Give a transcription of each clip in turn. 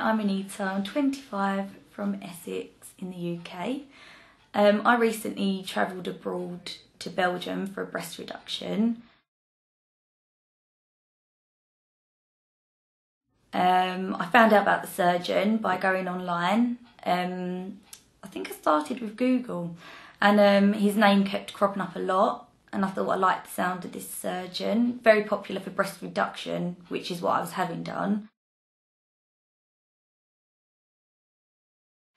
I'm Anita, I'm 25 from Essex in the UK. I recently travelled abroad to Belgium for a breast reduction. I found out about the surgeon by going online. I think I started with Google and his name kept cropping up a lot and I thought I liked the sound of this surgeon. Very popular for breast reduction, which is what I was having done.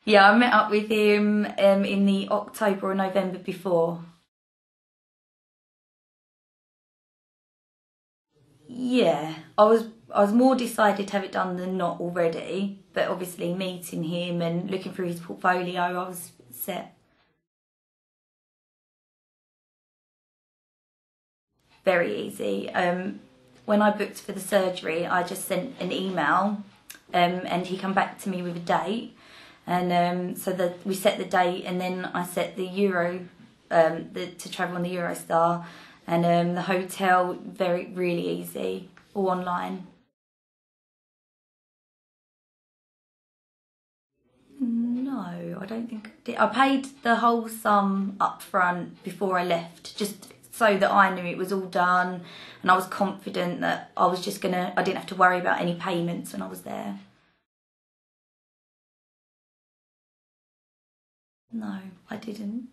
Yeah, I met up with him in the October or November before. Yeah, I was more decided to have it done than not already, but obviously meeting him and looking through his portfolio, I was set. Very easy. When I booked for the surgery, I just sent an email and he come back to me with a date. And so that we set the date, and then I set the to travel on the Eurostar, and the hotel really easy, all online. No, I don't think I did. I paid the whole sum up front before I left, just so that I knew it was all done, and I was confident that I didn't have to worry about any payments when I was there. No, I didn't.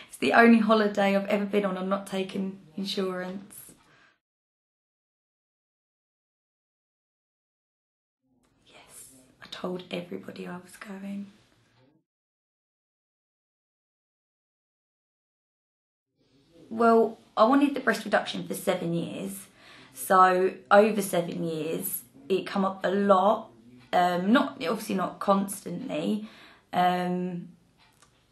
It's the only holiday I've ever been on and not taken insurance. Yes, I told everybody I was going. Well, I wanted the breast reduction for 7 years. So over 7 years, it come up a lot. Obviously not constantly.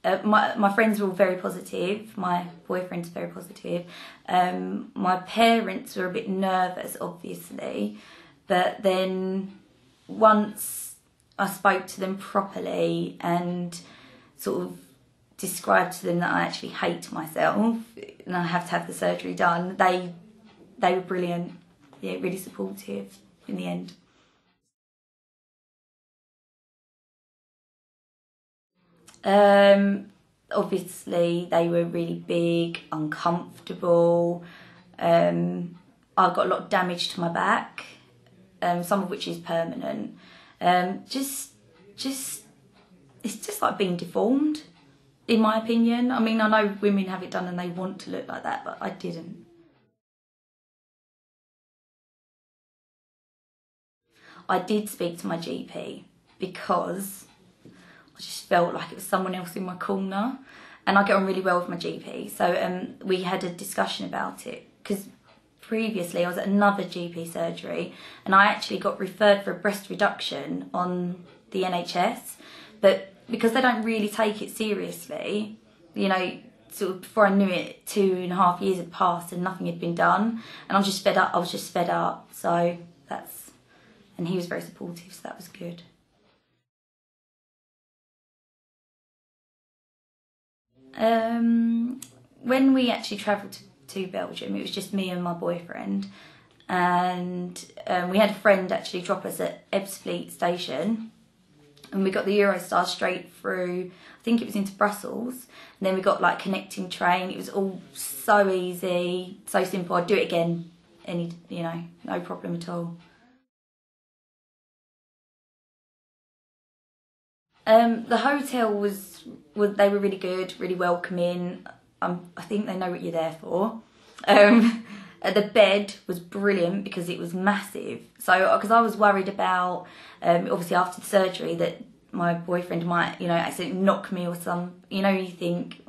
My friends were all very positive. My boyfriend's very positive. My parents were a bit nervous, obviously, but then once I spoke to them properly and sort of described to them that I actually hate myself and I have to have the surgery done, they were brilliant. Yeah, really supportive in the end. Obviously they were really big, uncomfortable. I've got a lot of damage to my back, some of which is permanent. Just it's just like being deformed, in my opinion. I mean, I know women have it done and they want to look like that, but I didn't. I did speak to my GP because I just felt like it was someone else in my corner, and I get on really well with my GP. So we had a discussion about it because previously I was at another GP surgery and I actually got referred for a breast reduction on the NHS, but because they don't really take it seriously, you know, sort of before I knew it, 2.5 years had passed and nothing had been done, and I was just fed up. So and he was very supportive, so that was good. When we actually travelled to Belgium, it was just me and my boyfriend, and we had a friend actually drop us at Ebbsfleet station, and we got the Eurostar straight through, I think it was into Brussels, and then we got like connecting train. It was all so easy, so simple. I'd do it again, no problem at all. The hotel they were really good, really welcoming. I think they know what you're there for. The bed was brilliant because it was massive. So, because I was worried about, obviously after the surgery, that my boyfriend might, accidentally knock me or you think,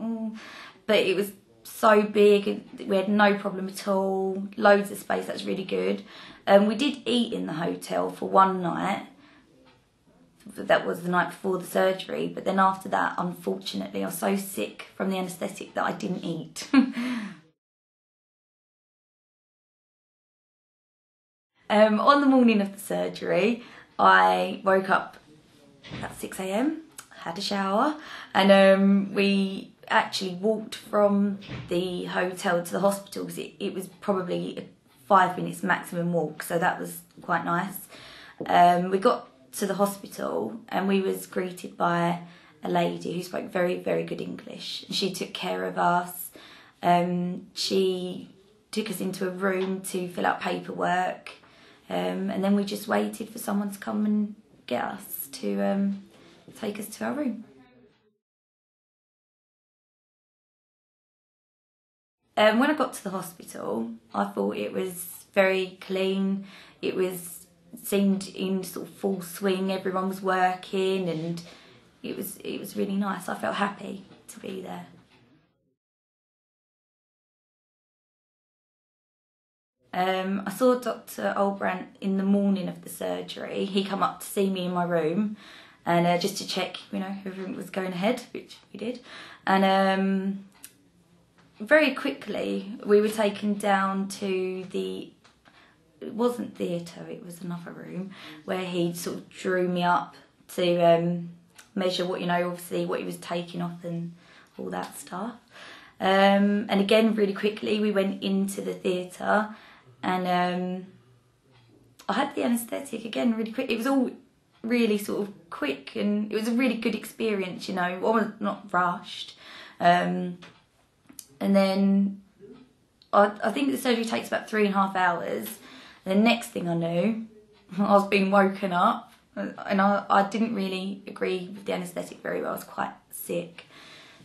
but it was so big. We had no problem at all. Loads of space. That's really good. We did eat in the hotel for one night. That was the night before the surgery, but then after that, unfortunately, I was so sick from the anaesthetic that I didn't eat. On the morning of the surgery, I woke up at 6 a.m, had a shower, and we actually walked from the hotel to the hospital because it was probably a 5 minutes maximum walk, so that was quite nice. We got to the hospital and we was greeted by a lady who spoke very, very good English. And she took care of us. She took us into a room to fill out paperwork. And then we just waited for someone to come and get us to take us to our room. When I got to the hospital, I thought it was very clean. It seemed in sort of full swing. Everyone was working, and it was really nice. I felt happy to be there. I saw Dr. Oelbrandt in the morning of the surgery. He come up to see me in my room, and just to check, everything was going ahead, which we did. And very quickly, we were taken down to it wasn't theatre, it was another room, where he sort of drew me up to measure what, obviously what he was taking off and all that stuff. And again, really quickly, we went into the theatre, and I had the anaesthetic again really quick. It was all really sort of quick, and it was a really good experience, I was not rushed. And then I think the surgery takes about 3.5 hours. The next thing I knew, I was being woken up, and I didn't really agree with the anaesthetic very well. I was quite sick.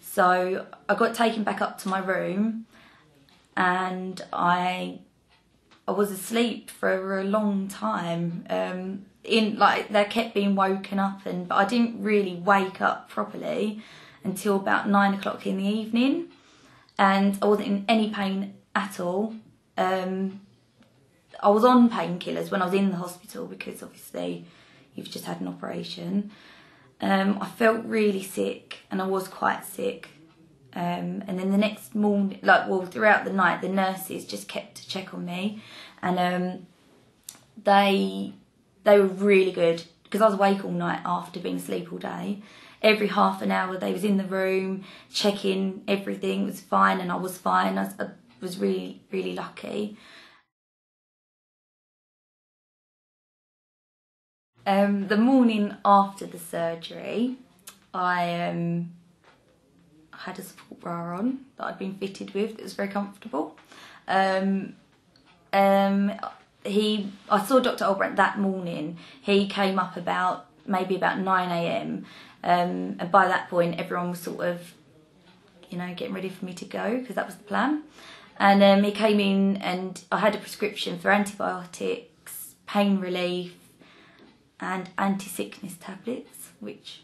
So I got taken back up to my room, and I was asleep for a long time. They kept being woken up, but I didn't really wake up properly until about 9 o'clock in the evening. And I wasn't in any pain at all. I was on painkillers when I was in the hospital because obviously you've just had an operation. I felt really sick, and I was quite sick. And then the next morning, throughout the night, the nurses just kept to check on me, and they were really good because I was awake all night after being asleep all day. Every half an hour they was in the room checking everything was fine, and I was fine. I was really, really lucky. The morning after the surgery, I had a support bra on that I'd been fitted with. It was very comfortable. I saw Dr. Oelbrandt that morning. He came up maybe about 9 a.m. And by that point, everyone was sort of, getting ready for me to go because that was the plan. And he came in, and I had a prescription for antibiotics, pain relief, and anti-sickness tablets, which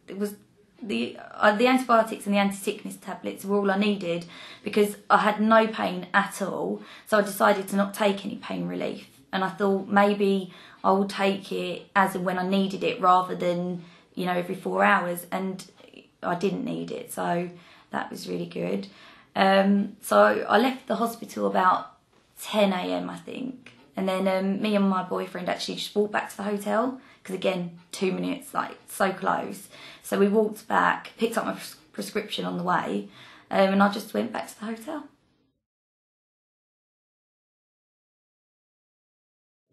it was the antibiotics and the anti-sickness tablets were all I needed because I had no pain at all. So I decided to not take any pain relief, and I thought maybe I would take it as and when I needed it rather than every 4 hours, and I didn't need it, so that was really good. So I left the hospital about 10 a.m. I think, and then me and my boyfriend actually just walked back to the hotel because again 2 minutes, so close. So we walked back, picked up my prescription on the way, and I just went back to the hotel.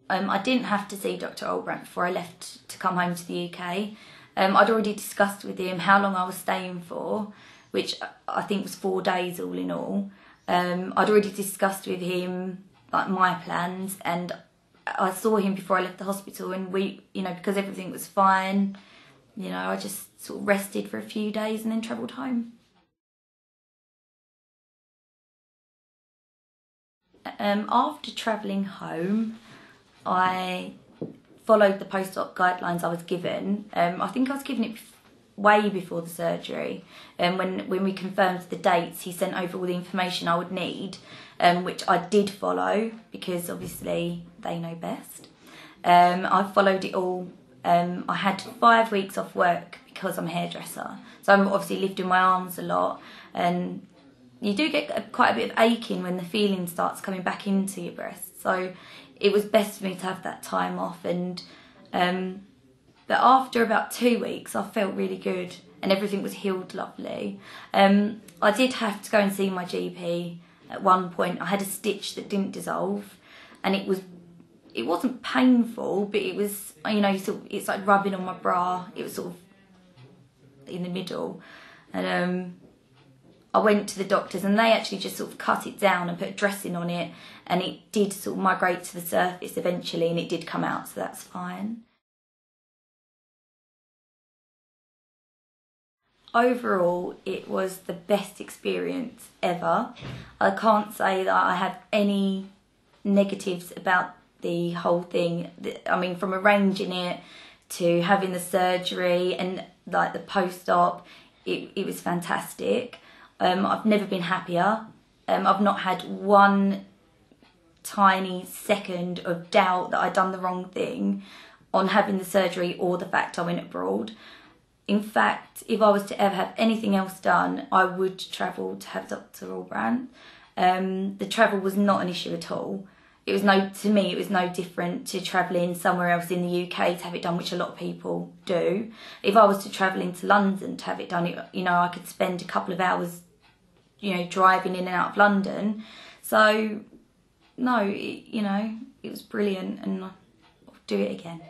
I didn't have to see Dr. Oelbrandt before I left to come home to the UK. I'd already discussed with him how long I was staying for, which I think was 4 days all in all. I'd already discussed with him my plans, and I saw him before I left the hospital, and we, because everything was fine, I just sort of rested for a few days and then travelled home. After travelling home, I followed the post-op guidelines I was given. I think I was given it way before the surgery. When we confirmed the dates, he sent over all the information I would need, which I did follow because obviously they know best. I followed it all. I had 5 weeks off work because I'm a hairdresser. So I'm obviously lifting my arms a lot, and you do get quite a bit of aching when the feeling starts coming back into your breast. So it was best for me to have that time off, and but after about 2 weeks I felt really good and everything was healed lovely. I did have to go and see my GP at one point. I had a stitch that didn't dissolve, and it was it wasn't painful, but it was, you know, it's like rubbing on my bra. It was sort of in the middle. And I went to the doctors and they actually just sort of cut it down and put dressing on it, and it did sort of migrate to the surface eventually, and it did come out, so that's fine. Overall, it was the best experience ever. I can't say that I have any negatives about the whole thing. I mean, from arranging it to having the surgery and like the post-op, it was fantastic. I've never been happier. I've not had one tiny second of doubt that I'd done the wrong thing on having the surgery or the fact I went abroad. In fact, if I was to ever have anything else done, I would travel to have Dr. Oelbrandt. The travel was not an issue at all. To me, it was no different to travelling somewhere else in the UK to have it done, which a lot of people do. If I was to travel into London to have it done, you know, I could spend a couple of hours, you know, driving in and out of London. So, no, you know, it was brilliant, and I'll do it again.